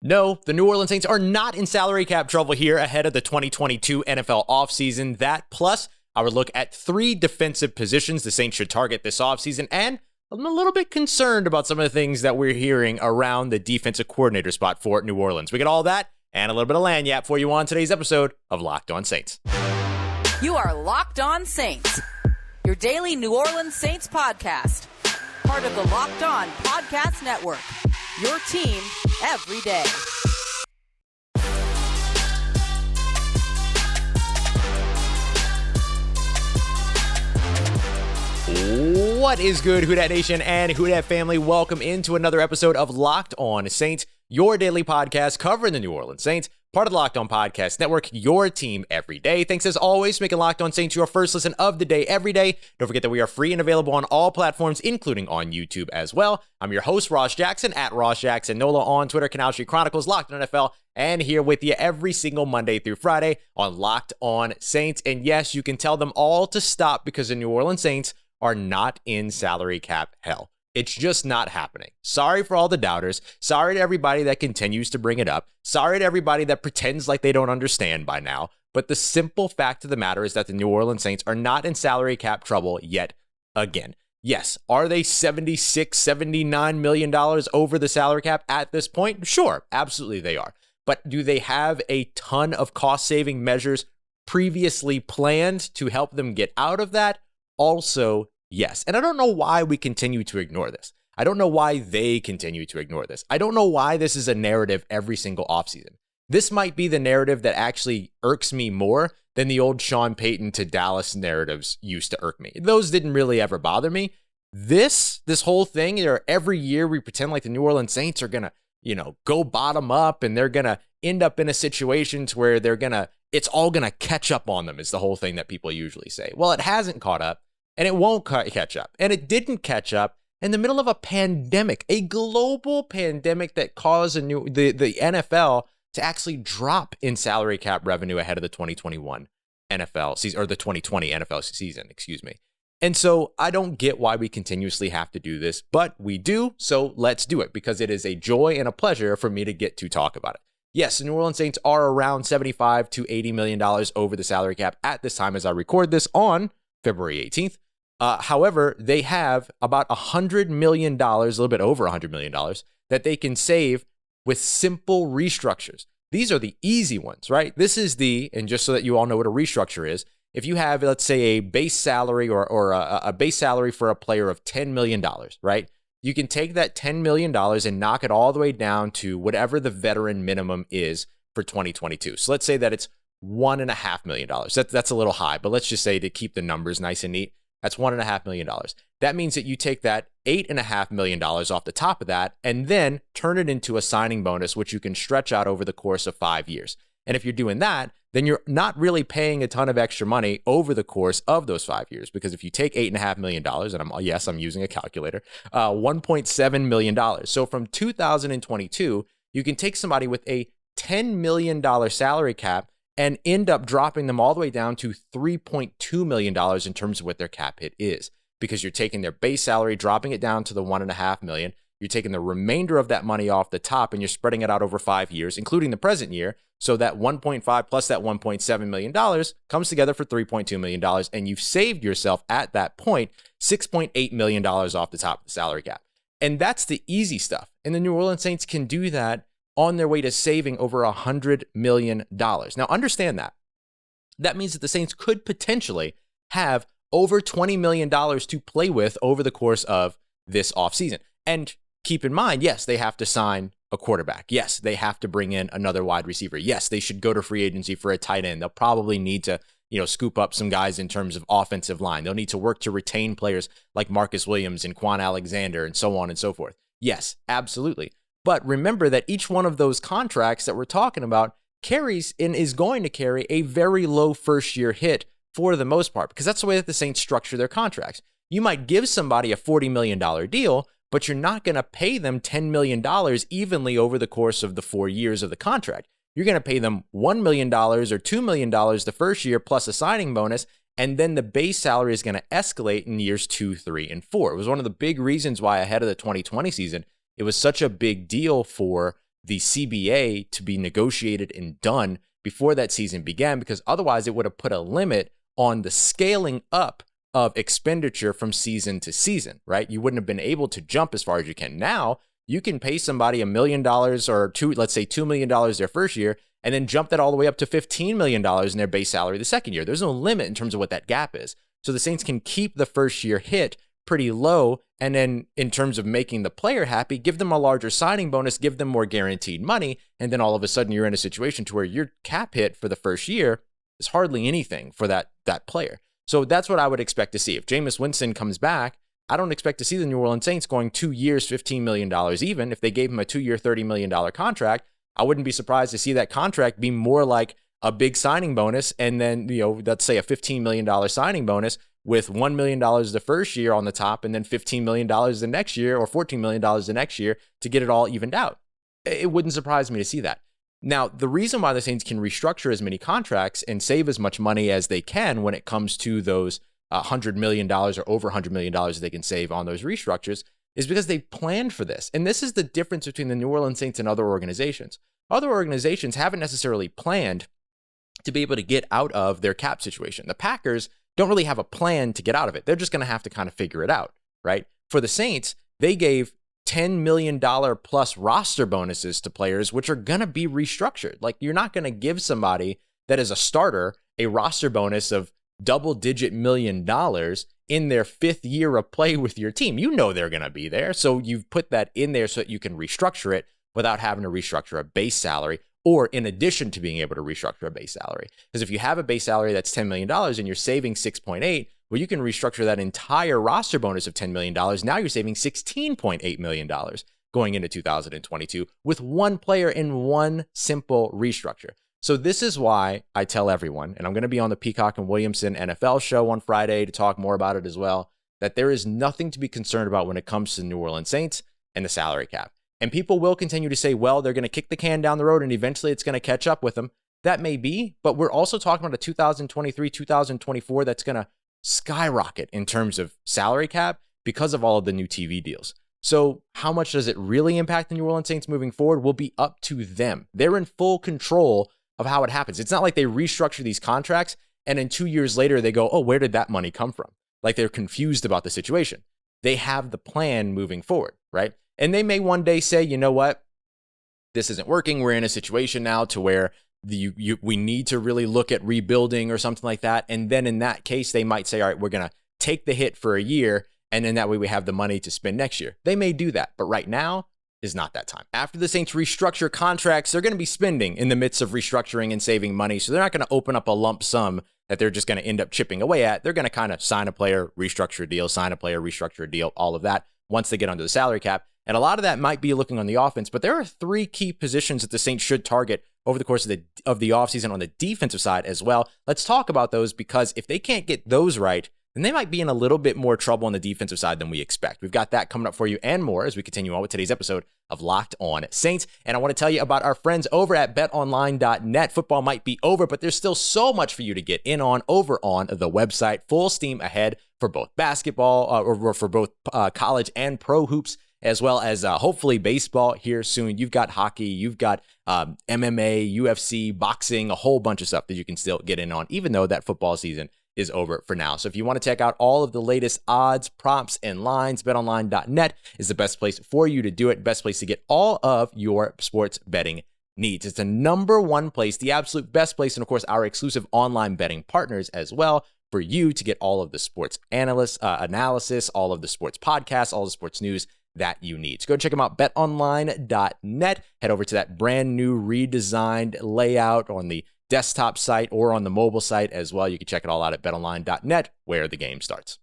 No, the New Orleans Saints are not in salary cap trouble here ahead of the 2022 NFL offseason. That plus our look at 3 defensive positions the Saints should target this offseason, and I'm a little bit concerned about some of the things that we're hearing around the defensive coordinator spot for New Orleans. We got all that and a little bit of lanyap for you on today's episode of Locked On Saints. You are Locked On Saints, your daily New Orleans Saints podcast. Part of the Locked On Podcast Network, your team every day. What is good, Who Dat Nation and Who Dat family? Welcome into another episode of Locked On Saints, your daily podcast covering the New Orleans Saints, part of the Locked On Podcast Network, your team every day. Thanks as always for making Locked On Saints your first listen of the day every day. Don't forget that we are free and available on all platforms, including on YouTube as well. I'm your host, Ross Jackson, at Ross Jackson Nola on Twitter, Canal Street Chronicles, Locked On NFL, and here with you every single Monday through Friday on Locked On Saints. And yes, you can tell them all to stop because the New Orleans Saints are not in salary cap hell. It's just not happening. Sorry for all the doubters. Sorry to everybody that continues to bring it up. Sorry to everybody that pretends like they don't understand by now. But the simple fact of the matter is that the New Orleans Saints are not in salary cap trouble yet again. Yes, are they $76, $79 million over the salary cap at this point? Sure, absolutely they are. But do they have a ton of cost-saving measures previously planned to help them get out of that? Also, yes. And I don't know why we continue to ignore this. I don't know why they continue to ignore this. I don't know why this is a narrative every single offseason. This might be the narrative that actually irks me more than the old Sean Payton to Dallas narratives used to irk me. Those didn't really ever bother me. This whole thing, every year we pretend like the New Orleans Saints are going to, go bottom up and they're going to end up in a situation to where it's all going to catch up on them is the whole thing that people usually say. Well, it hasn't caught up. And it won't catch up. And it didn't catch up in the middle of a pandemic, a global pandemic that caused the NFL to actually drop in salary cap revenue ahead of the 2021 NFL season, or the 2020 NFL season, excuse me. And so I don't get why we continuously have to do this, but we do. So let's do it because it is a joy and a pleasure for me to get to talk about it. Yes, the New Orleans Saints are around $75 to $80 million over the salary cap at this time as I record this on February 18th. However, they have about $100 million, a little bit over $100 million, that they can save with simple restructures. These are the easy ones, right? This is and just so that you all know what a restructure is, if you have, let's say, a base salary or a base salary for a player of $10 million, right? You can take that $10 million and knock it all the way down to whatever the veteran minimum is for 2022. So let's say that it's $1.5 million. That's a little high, but let's just say to keep the numbers nice and neat, that's $1.5 million. That means that you take that $8.5 million off the top of that and then turn it into a signing bonus, which you can stretch out over the course of 5 years. And if you're doing that, then you're not really paying a ton of extra money over the course of those 5 years. Because if you take $8.5 million, and I'm using a calculator, $1.7 million. So from 2022, you can take somebody with a $10 million salary cap and end up dropping them all the way down to $3.2 million in terms of what their cap hit is. Because you're taking their base salary, dropping it down to the $1.5 million. You're taking the remainder of that money off the top and you're spreading it out over 5 years, including the present year. So that 1.5 plus that $1.7 million comes together for $3.2 million. And you've saved yourself at that point $6.8 million off the top of the salary cap. And that's the easy stuff. And the New Orleans Saints can do that on their way to saving over $100 million. Now, understand that. That means that the Saints could potentially have over $20 million to play with over the course of this offseason. And keep in mind, yes, they have to sign a quarterback. Yes, they have to bring in another wide receiver. Yes, they should go to free agency for a tight end. They'll probably need to, scoop up some guys in terms of offensive line. They'll need to work to retain players like Marcus Williams and Kwon Alexander and so on and so forth. Yes, absolutely. But remember that each one of those contracts that we're talking about carries and is going to carry a very low first-year hit for the most part, because that's the way that the Saints structure their contracts. You might give somebody a $40 million deal, but you're not going to pay them $10 million evenly over the course of the 4 years of the contract. You're going to pay them $1 million or $2 million the first year plus a signing bonus, and then the base salary is going to escalate in years 2, 3, and 4. It was one of the big reasons why ahead of the 2020 season, it was such a big deal for the CBA to be negotiated and done before that season began, because otherwise it would have put a limit on the scaling up of expenditure from season to season, right? You wouldn't have been able to jump as far as you can. Now, you can pay somebody $1 million or let's say $2 million their first year, and then jump that all the way up to $15 million in their base salary the second year. There's no limit in terms of what that gap is. So the Saints can keep the first year hit pretty low, and then in terms of making the player happy, give them a larger signing bonus, give them more guaranteed money, and then all of a sudden you're in a situation to where your cap hit for the first year is hardly anything for that player. So that's what I would expect to see. If Jameis Winston comes back, I don't expect to see the New Orleans Saints going 2 years, $15 million even. If they gave him a 2-year, $30 million contract, I wouldn't be surprised to see that contract be more like a big signing bonus, and then, let's say a $15 million signing bonus with $1 million the first year on the top, and then $15 million the next year, or $14 million the next year, to get it all evened out. It wouldn't surprise me to see that. Now, the reason why the Saints can restructure as many contracts and save as much money as they can when it comes to those $100 million or over $100 million they can save on those restructures is because they planned for this. And this is the difference between the New Orleans Saints and other organizations. Other organizations haven't necessarily planned to be able to get out of their cap situation. The Packers don't really have a plan to get out of it. They're just going to have to kind of figure it out, right? For the Saints, they gave $10 million plus roster bonuses to players, which are going to be restructured. Like, you're not going to give somebody that is a starter a roster bonus of double-digit $1 million in their 5th year of play with your team. You know they're going to be there, so you've put that in there so that you can restructure it without having to restructure a base salary, or in addition to being able to restructure a base salary. Because if you have a base salary that's $10 million and you're saving 6.8, well, you can restructure that entire roster bonus of $10 million. Now you're saving $16.8 million going into 2022 with one player in one simple restructure. So this is why I tell everyone, and I'm going to be on the Peacock and Williamson NFL show on Friday to talk more about it as well, that there is nothing to be concerned about when it comes to the New Orleans Saints and the salary cap. And people will continue to say, well, they're going to kick the can down the road and eventually it's going to catch up with them. That may be, but we're also talking about a 2023, 2024 that's going to skyrocket in terms of salary cap because of all of the new TV deals. So how much does it really impact the New Orleans Saints moving forward will be up to them. They're in full control of how it happens. It's not like they restructure these contracts and then 2 years later they go, oh, where did that money come from? Like they're confused about the situation. They have the plan moving forward, right? And they may one day say, you know what? This isn't working. We're in a situation now to where we need to really look at rebuilding or something like that. And then in that case, they might say, all right, we're going to take the hit for a year. And then that way we have the money to spend next year. They may do that. But right now is not that time. After the Saints restructure contracts, they're going to be spending in the midst of restructuring and saving money. So they're not going to open up a lump sum that they're just going to end up chipping away at. They're going to kind of sign a player, restructure a deal, sign a player, restructure a deal, all of that once they get under the salary cap. And a lot of that might be looking on the offense, but there are 3 key positions that the Saints should target over the course of the offseason on the defensive side as well. Let's talk about those, because if they can't get those right, then they might be in a little bit more trouble on the defensive side than we expect. We've got that coming up for you and more as we continue on with today's episode of Locked On Saints. And I want to tell you about our friends over at betonline.net. Football might be over, but there's still so much for you to get in on over on the website. Full steam ahead for both basketball or for both college and pro hoops, as well as hopefully baseball here soon. You've got hockey, you've got MMA, UFC, boxing, a whole bunch of stuff that you can still get in on, even though that football season is over for now. So if you want to check out all of the latest odds, props, and lines, betonline.net is the best place for you to do it. Best place to get all of your sports betting needs. It's the #1 place, the absolute best place, and of course our exclusive online betting partners as well, for you to get all of the sports analysis, all of the sports podcasts, all the sports news that you need. So go check them out, betonline.net. Head over to that brand new redesigned layout on the desktop site or on the mobile site as well. You can check it all out at betonline.net, where the game starts.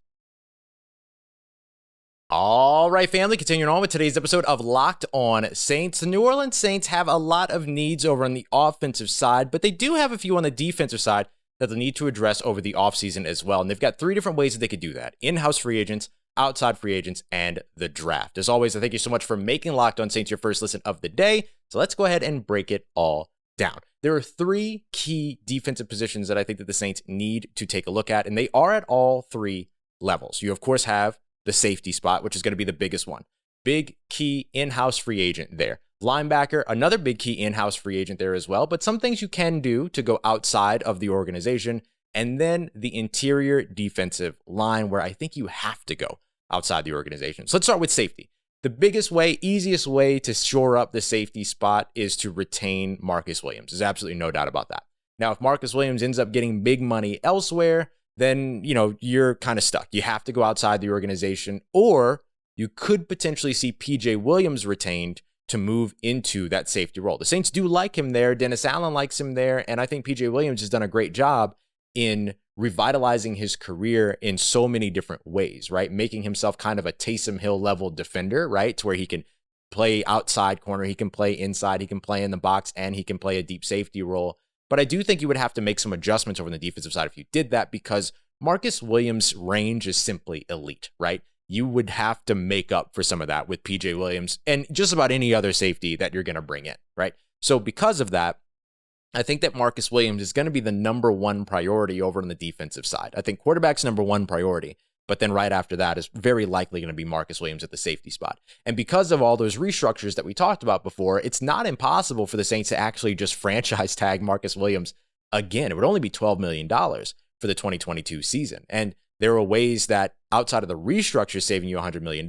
All right, family, continuing on with today's episode of Locked On Saints. The New Orleans Saints have a lot of needs over on the offensive side, but they do have a few on the defensive side that they'll need to address over the offseason as well. And they've got 3 different ways that they could do that: in-house free agents, outside free agents, and the draft. As always, I thank you so much for making Locked On Saints your first listen of the day. So let's go ahead and break it all down. There are 3 key defensive positions that I think that the Saints need to take a look at, and they are at all 3 levels. You, of course, have the safety spot, which is going to be the biggest one. Big key in-house free agent there. Linebacker, another big key in-house free agent there as well, but some things you can do to go outside of the organization. And then the interior defensive line, where I think you have to go outside the organization. So let's start with safety. The biggest way, easiest way to shore up the safety spot is to retain Marcus Williams. There's absolutely no doubt about that. Now, if Marcus Williams ends up getting big money elsewhere, then, you're kind of stuck. You have to go outside the organization, or you could potentially see PJ Williams retained to move into that safety role. The Saints do like him there. Dennis Allen likes him there. And I think PJ Williams has done a great job in revitalizing his career in so many different ways, right? Making himself kind of a Taysom Hill level defender, right? To where he can play outside corner, he can play inside, he can play in the box, and he can play a deep safety role. But I do think you would have to make some adjustments over on the defensive side if you did that, because Marcus Williams' range is simply elite, right? You would have to make up for some of that with PJ Williams and just about any other safety that you're going to bring in, right? So because of that, I think that Marcus Williams is going to be the number one priority over on the defensive side. I think quarterback's number one priority, but then right after that is very likely going to be Marcus Williams at the safety spot. And because of all those restructures that we talked about before, it's not impossible for the Saints to actually just franchise tag Marcus Williams again. It would only be $12 million for the 2022 season. And there are ways that outside of the restructure saving you $100 million,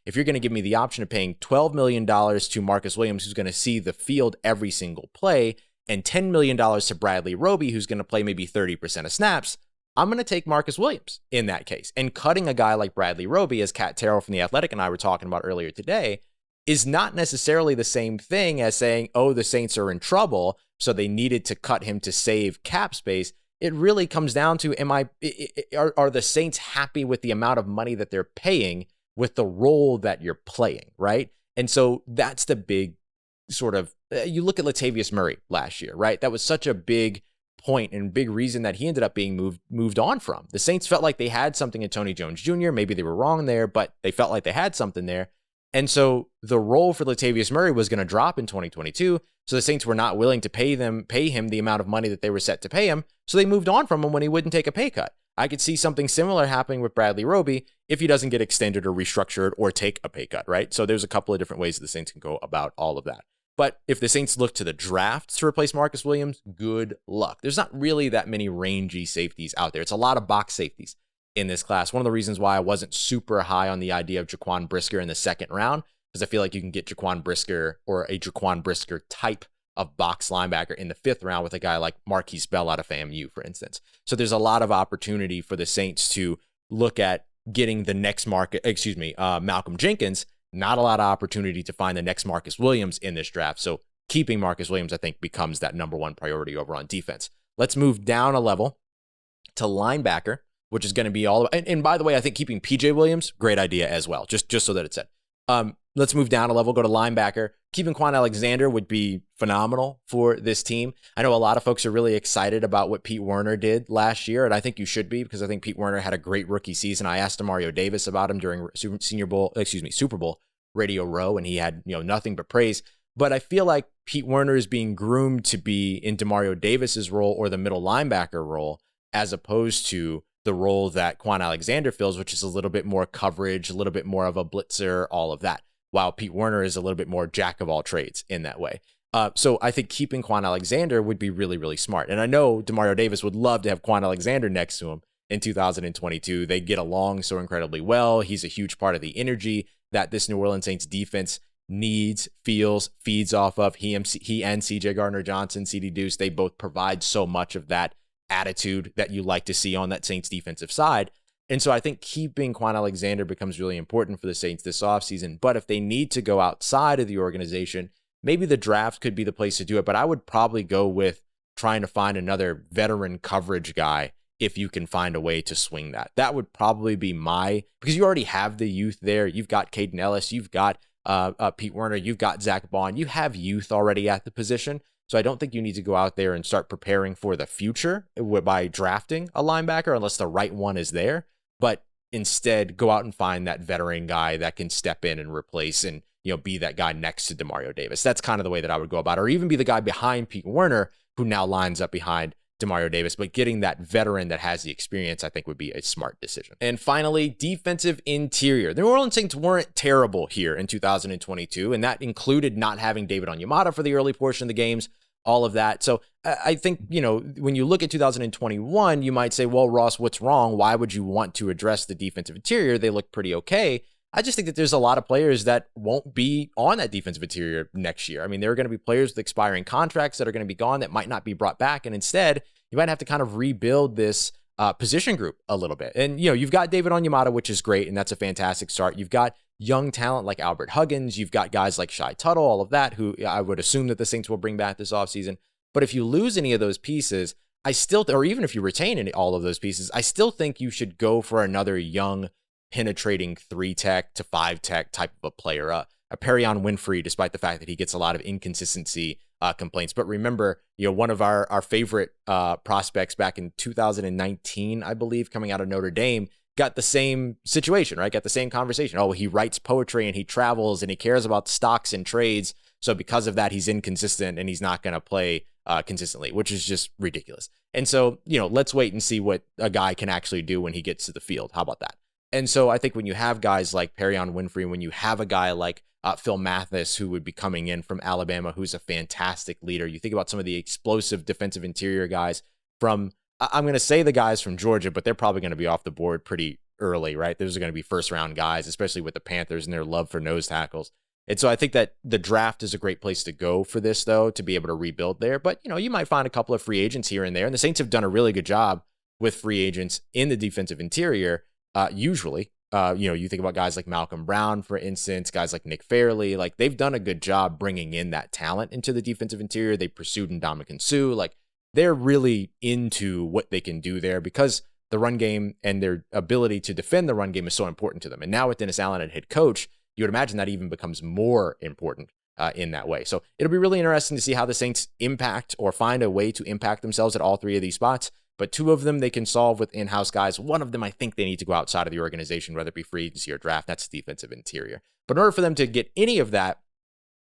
if you're going to give me the option of paying $12 million to Marcus Williams, who's going to see the field every single play, and $10 million to Bradley Roby, who's going to play maybe 30% of snaps, I'm going to take Marcus Williams in that case. And cutting a guy like Bradley Roby, as Kat Terrell from The Athletic and I were talking about earlier today, is not necessarily the same thing as saying, oh, the Saints are in trouble, so they needed to cut him to save cap space. It really comes down to, are the Saints happy with the amount of money that they're paying with the role that you're playing, right? And so that's the big sort of, you look at Latavius Murray last year, right? That was such a big point and big reason that he ended up being moved on from. The Saints felt like they had something in Tony Jones Jr. Maybe they were wrong there, but they felt like they had something there. And so the role for Latavius Murray was going to drop in 2022. So the Saints were not willing to pay him the amount of money that they were set to pay him. So they moved on from him when he wouldn't take a pay cut. I could see something similar happening with Bradley Roby if he doesn't get extended or restructured or take a pay cut, right? So there's a couple of different ways the Saints can go about all of that. But if the Saints look to the draft to replace Marcus Williams, good luck. There's not really that many rangy safeties out there. It's a lot of box safeties in this class. One of the reasons why I wasn't super high on the idea of Jaquan Brisker in the second round, because I feel like you can get Jaquan Brisker or a Jaquan Brisker type of box linebacker in the fifth round with a guy like Marquise Bell out of FAMU, for instance. So there's a lot of opportunity for the Saints to look at getting the next Malcolm Jenkins. Not a lot of opportunity to find the next Marcus Williams in this draft. So keeping Marcus Williams, I think, becomes that number one priority over on defense. Let's move down a level to linebacker, which is going to be all about, and by the way, I think keeping PJ Williams, great idea as well, just so that it's said. Let's move down a level, go to linebacker. Keeping Kwon Alexander would be phenomenal for this team. I know a lot of folks are really excited about what Pete Werner did last year, and I think you should be, because I think Pete Werner had a great rookie season. I asked Demario Davis about him during Super Bowl Radio Row, and he had nothing but praise. But I feel like Pete Werner is being groomed to be in Demario Davis's role or the middle linebacker role, as opposed to the role that Kwon Alexander fills, which is a little bit more coverage, a little bit more of a blitzer, all of that. While Pete Werner is a little bit more jack of all trades in that way. So I think keeping Kwon Alexander would be really, really smart. And I know Demario Davis would love to have Kwon Alexander next to him in 2022. They get along so incredibly well. He's a huge part of the energy that this New Orleans Saints defense needs, feeds off of. He and CJ Gardner-Johnson, CD Deuce, they both provide so much of that attitude that you like to see on that Saints defensive side. And so I think keeping Kwon Alexander becomes really important for the Saints this offseason. But if they need to go outside of the organization, maybe the draft could be the place to do it. But I would probably go with trying to find another veteran coverage guy if you can find a way to swing that. That would probably be because you already have the youth there. You've got Caden Ellis, you've got Pete Werner, you've got Zach Bond. You have youth already at the position. So I don't think you need to go out there and start preparing for the future by drafting a linebacker unless the right one is there. But instead, go out and find that veteran guy that can step in and replace and be that guy next to Demario Davis. That's kind of the way that I would go about it. Or even be the guy behind Pete Werner, who now lines up behind Demario Davis, but getting that veteran that has the experience, I think, would be a smart decision. And finally, defensive interior. The New Orleans Saints weren't terrible here in 2022, and that included not having David Onyemata for the early portion of the games, all of that. So I think, when you look at 2021, you might say, well, Ross, what's wrong? Why would you want to address the defensive interior? They look pretty okay. I just think that there's a lot of players that won't be on that defensive interior next year. I mean, there are going to be players with expiring contracts that are going to be gone that might not be brought back. And instead, you might have to kind of rebuild this position group a little bit. And, you've got David Onyemata, which is great. And that's a fantastic start. You've got young talent like Albert Huggins. You've got guys like Shai Tuttle, all of that, who I would assume that the Saints will bring back this offseason. But if you lose any of those pieces, or even if you retain all of those pieces, I still think you should go for another young, penetrating 3-tech to 5-tech type of a player, a Perion Winfrey, despite the fact that he gets a lot of inconsistency complaints. But remember, one of our favorite prospects back in 2019, I believe, coming out of Notre Dame, got the same situation, right? Got the same conversation. Oh, he writes poetry and he travels and he cares about stocks and trades. So because of that, he's inconsistent and he's not going to play consistently, which is just ridiculous. And so, let's wait and see what a guy can actually do when he gets to the field. How about that? And so I think when you have guys like Perion Winfrey, when you have a guy like Phil Mathis, who would be coming in from Alabama, who's a fantastic leader, you think about some of the explosive defensive interior guys from, I'm going to say the guys from Georgia, but they're probably going to be off the board pretty early, right? Those are going to be first round guys, especially with the Panthers and their love for nose tackles. And so I think that the draft is a great place to go for this, though, to be able to rebuild there. But, you might find a couple of free agents here and there. And the Saints have done a really good job with free agents in the defensive interior. Usually, you think about guys like Malcolm Brown, for instance, guys like Nick Fairley, like they've done a good job bringing in that talent into the defensive interior. They pursued Ndamukong Suh. Like they're really into what they can do there because the run game and their ability to defend the run game is so important to them. And now with Dennis Allen at head coach, you would imagine that even becomes more important in that way. So it'll be really interesting to see how the Saints impact or find a way to impact themselves at all three of these spots. But two of them they can solve with in-house guys. One of them, I think they need to go outside of the organization, whether it be free agency or draft. That's defensive interior. But in order for them to get any of that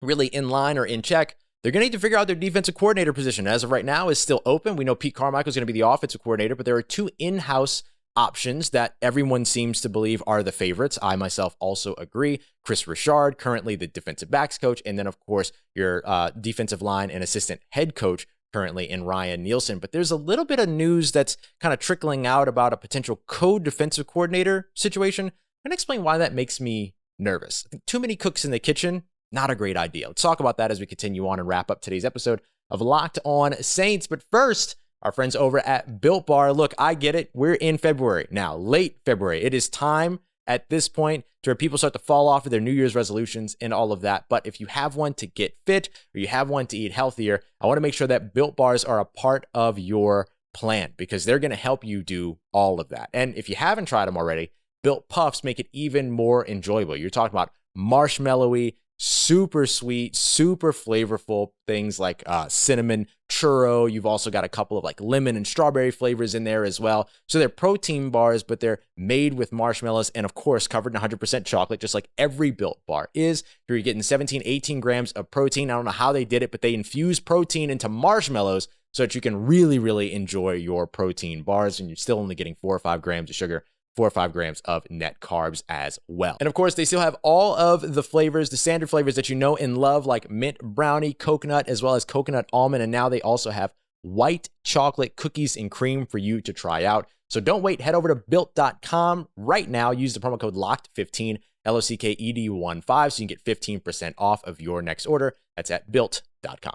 really in line or in check, they're going to need to figure out their defensive coordinator position. As of right now, is still open. We know Pete Carmichael is going to be the offensive coordinator, but there are two in-house options that everyone seems to believe are the favorites. I myself also agree. Kris Richard, currently the defensive backs coach, and then, of course, your defensive line and assistant head coach, currently in Ryan Nielsen. But there's a little bit of news that's kind of trickling out about a potential co-defensive coordinator situation. I'm going to explain why that makes me nervous. I think too many cooks in the kitchen, not a great idea. Let's talk about that as we continue on and wrap up today's episode of Locked On Saints. But first, our friends over at Built Bar. Look, I get it. We're in February now, late February. It is time at this point to where people start to fall off of their New Year's resolutions and all of that. But if you have one to get fit or you have one to eat healthier, I want to make sure that Built Bars are a part of your plan because they're going to help you do all of that. And if you haven't tried them already, Built Puffs make it even more enjoyable. You're talking about marshmallowy, super sweet, super flavorful things like cinnamon churro. You've also got a couple of like lemon and strawberry flavors in there as well. So they're protein bars, but they're made with marshmallows and of course covered in 100% chocolate, just like every Built bar is. You're getting 17, 18 grams of protein. I don't know how they did it, but they infuse protein into marshmallows so that you can really, really enjoy your protein bars and you're still only getting 4 or 5 grams of sugar, 4 or 5 grams of net carbs as well. And of course, they still have all of the flavors, the standard flavors that you know and love, like mint brownie, coconut, as well as coconut almond. And now they also have white chocolate cookies and cream for you to try out. So don't wait. Head over to built.com right now. Use the promo code LOCKED15, LOCKED15, so you can get 15% off of your next order. That's at built.com.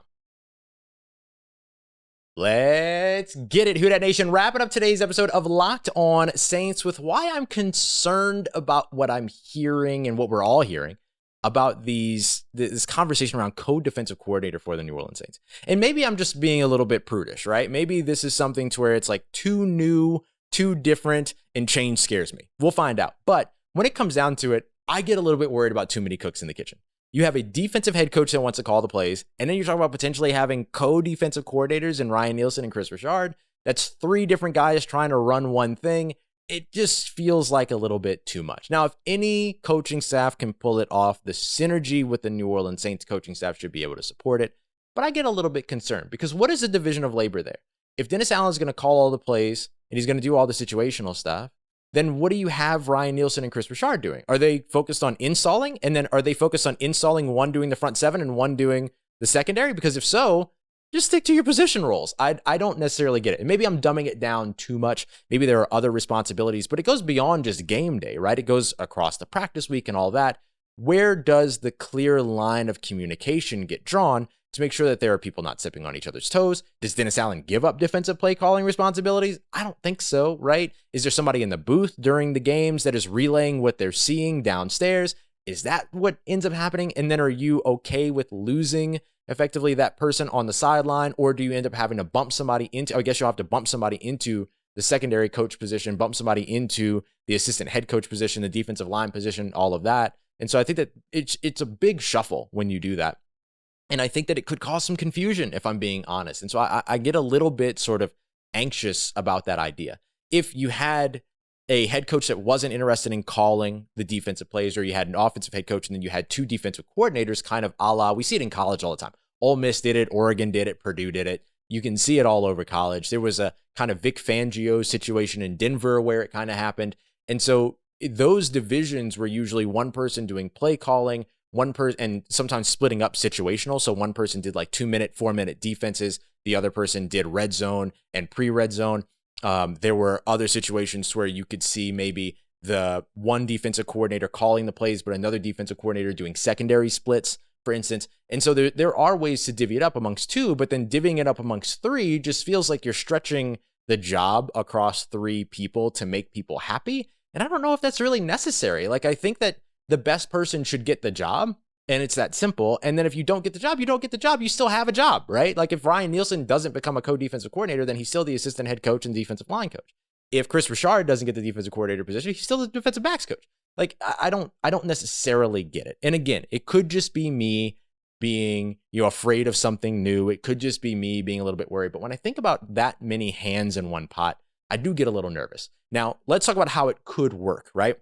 Let's get it, Who Dat Nation. Wrapping up today's episode of Locked On Saints with why I'm concerned about what I'm hearing and what we're all hearing about this conversation around co-defensive coordinator for the New Orleans Saints. And maybe I'm just being a little bit prudish, right? Maybe this is something to where it's like too new, too different, and change scares me. We'll find out. But when it comes down to it, I get a little bit worried about too many cooks in the kitchen. You have a defensive head coach that wants to call the plays, and then you're talking about potentially having co-defensive coordinators in Ryan Nielsen and Kris Richard. That's 3 different guys trying to run one thing. It just feels like a little bit too much. Now, if any coaching staff can pull it off, the synergy with the New Orleans Saints coaching staff should be able to support it. But I get a little bit concerned because what is the division of labor there? if Dennis Allen is going to call all the plays and he's going to do all the situational stuff, then what do you have Ryan Nielsen and Kris Richard doing? Are they focused on installing? And then are they focused on installing, one doing the front seven and one doing the secondary? Because if so, just stick to your position roles. I don't necessarily get it. And maybe I'm dumbing it down too much. Maybe there are other responsibilities, but it goes beyond just game day, right? It goes across the practice week and all that. Where does the clear line of communication get drawn to make sure that there are people not stepping on each other's toes? Does Dennis Allen give up defensive play calling responsibilities? I don't think so, right? Is there somebody in the booth during the games that is relaying what they're seeing downstairs? Is that what ends up happening? And then are you okay with losing effectively that person on the sideline? Or do you end up having to bump somebody into, I guess you'll have to bump somebody into the secondary coach position, bump somebody into the assistant head coach position, the defensive line position, all of that. And so I think that it's a big shuffle when you do that. And I think that it could cause some confusion, if I'm being honest. And so I get a little bit sort of anxious about that idea. If you had a head coach that wasn't interested in calling the defensive plays, or you had an offensive head coach and then you had two defensive coordinators, kind of a la, we see it in college all the time. Ole Miss did it, Oregon did it, Purdue did it. You can see it all over college. There was a kind of Vic Fangio situation in Denver where it kind of happened. And so those divisions were usually one person doing play calling, one person, and sometimes splitting up situational. So one person did like 2-minute, 4-minute defenses. The other person did red zone and pre-red zone. There were other situations where you could see maybe the one defensive coordinator calling the plays, but another defensive coordinator doing secondary splits, for instance. And so there are ways to divvy it up amongst two, but then divvying it up amongst three just feels like you're stretching the job across three people to make people happy. And I don't know if that's really necessary. Like, I think that the best person should get the job, and it's that simple. And then if you don't get the job, you don't get the job. You still have a job, right? Like, if Ryan Nielsen doesn't become a co-defensive coordinator, then he's still the assistant head coach and defensive line coach. If Kris Richard doesn't get the defensive coordinator position, he's still the defensive backs coach. Like, I don't necessarily get it. And again, it could just be me being, afraid of something new. It could just be me being a little bit worried. But when I think about that many hands in one pot, I do get a little nervous. Now, let's talk about how it could work, right?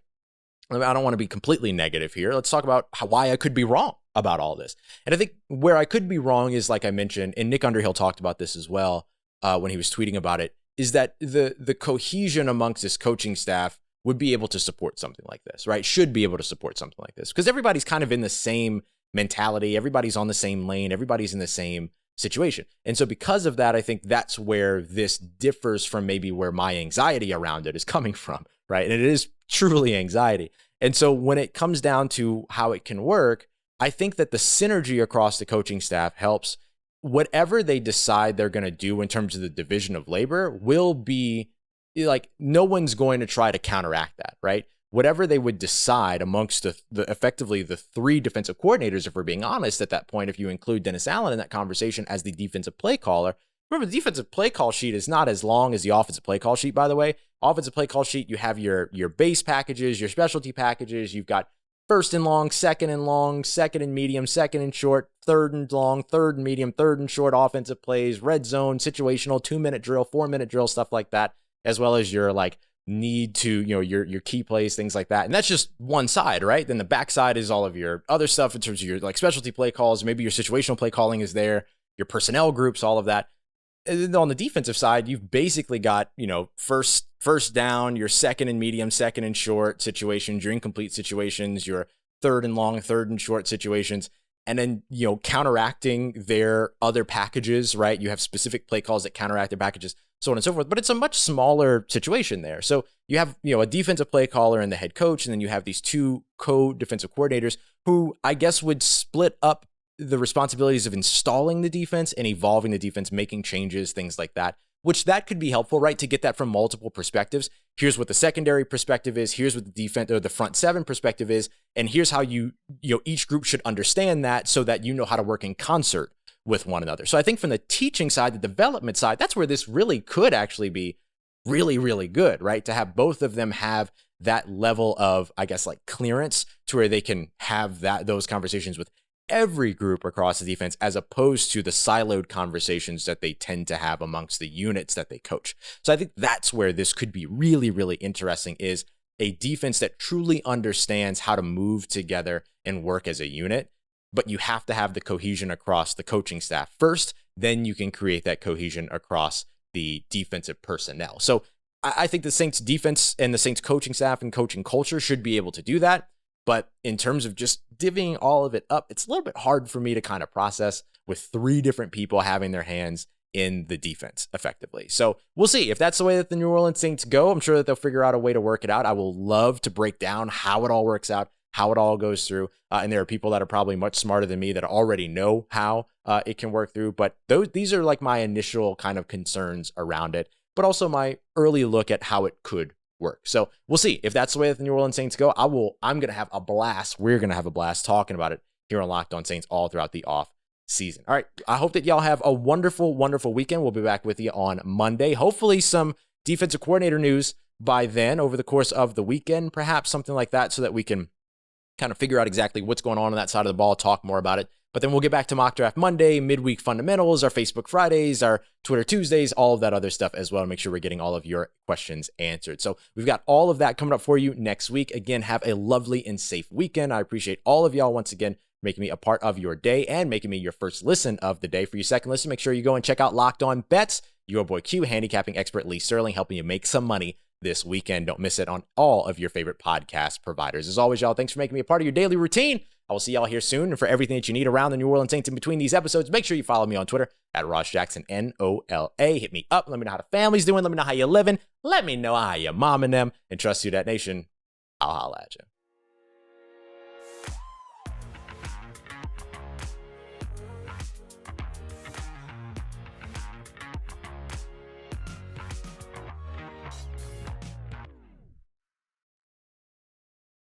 I don't want to be completely negative here. Let's talk about why I could be wrong about all this. And I think where I could be wrong is, like I mentioned, and Nick Underhill talked about this as well when he was tweeting about it, is that the cohesion amongst this coaching staff would be able to support something like this, right? Should be able to support something like this because everybody's kind of in the same mentality. Everybody's on the same lane. Everybody's in the same situation. And so because of that, I think that's where this differs from maybe where my anxiety around it is coming from, right? And it is truly anxiety. And so when it comes down to how it can work, I think that the synergy across the coaching staff helps. Whatever they decide they're going to do in terms of the division of labor will be like, no one's going to try to counteract that, right? Whatever they would decide amongst the effectively the three defensive coordinators, if we're being honest at that point, if you include Dennis Allen in that conversation as the defensive play caller. Remember, the defensive play call sheet is not as long as the offensive play call sheet, by the way. Offensive play call sheet, you have your base packages, your specialty packages. You've got first and long, second and medium, second and short, third and long, third and medium, third and short offensive plays, red zone, situational, 2-minute drill, 4-minute drill, stuff like that, as well as your like need to, your key plays, things like that. And that's just one side, right? Then the back side is all of your other stuff in terms of your like specialty play calls. Maybe your situational play calling is there, your personnel groups, all of that. And then on the defensive side, you've basically got, first down, your second and medium, second and short situations, your incomplete situations, your third and long, third and short situations, and then, counteracting their other packages, right? You have specific play calls that counteract their packages, so on and so forth. But it's a much smaller situation there. So you have, a defensive play caller and the head coach, and then you have these two co-defensive coordinators who I guess would split up the responsibilities of installing the defense and evolving the defense, making changes, things like that, which that could be helpful, right? To get that from multiple perspectives. Here's what the secondary perspective is. Here's what the defense or the front seven perspective is. And here's how each group should understand that so that you know how to work in concert with one another. So I think from the teaching side, the development side, that's where this really could actually be really, really good, right? To have both of them have that level of, I guess, like clearance to where they can have those conversations with every group across the defense, as opposed to the siloed conversations that they tend to have amongst the units that they coach. So I think that's where this could be really, really interesting, is a defense that truly understands how to move together and work as a unit. But you have to have the cohesion across the coaching staff first, then you can create that cohesion across the defensive personnel. So I think the Saints defense and the Saints coaching staff and coaching culture should be able to do that. But in terms of just divvying all of it up, it's a little bit hard for me to kind of process with 3 different people having their hands in the defense effectively. So we'll see if that's the way that the New Orleans Saints go. I'm sure that they'll figure out a way to work it out. I will love to break down how it all works out, how it all goes through. And there are people that are probably much smarter than me that already know how it can work through. But these are like my initial kind of concerns around it, but also my early look at how it could work. So we'll see if that's the way that the New Orleans Saints go. I'm going to have a blast. We're going to have a blast talking about it here on Locked On Saints all throughout the off season. All right. I hope that y'all have a wonderful, wonderful weekend. We'll be back with you on Monday. Hopefully some defensive coordinator news by then over the course of the weekend, perhaps something like that, so that we can kind of figure out exactly what's going on that side of the ball, talk more about it. But then we'll get back to Mock Draft Monday, midweek fundamentals, our Facebook Fridays, our Twitter Tuesdays, all of that other stuff as well, to make sure we're getting all of your questions answered. So we've got all of that coming up for you next week. Again, have a lovely and safe weekend. I appreciate all of y'all once again making me a part of your day and making me your first listen of the day. For your second listen, make sure you go and check out Locked On Bets. Your boy Q, handicapping expert Lee Sterling, helping you make some money this weekend. Don't miss it on all of your favorite podcast providers. As always, y'all, thanks for making me a part of your daily routine. I will see y'all here soon. And for everything that you need around the New Orleans Saints in between these episodes, make sure you follow me on Twitter at Ross Jackson, NOLA. Hit me up. Let me know how the family's doing. Let me know how you're living. Let me know how your mom and them. And trust you, that nation. I'll holla at you.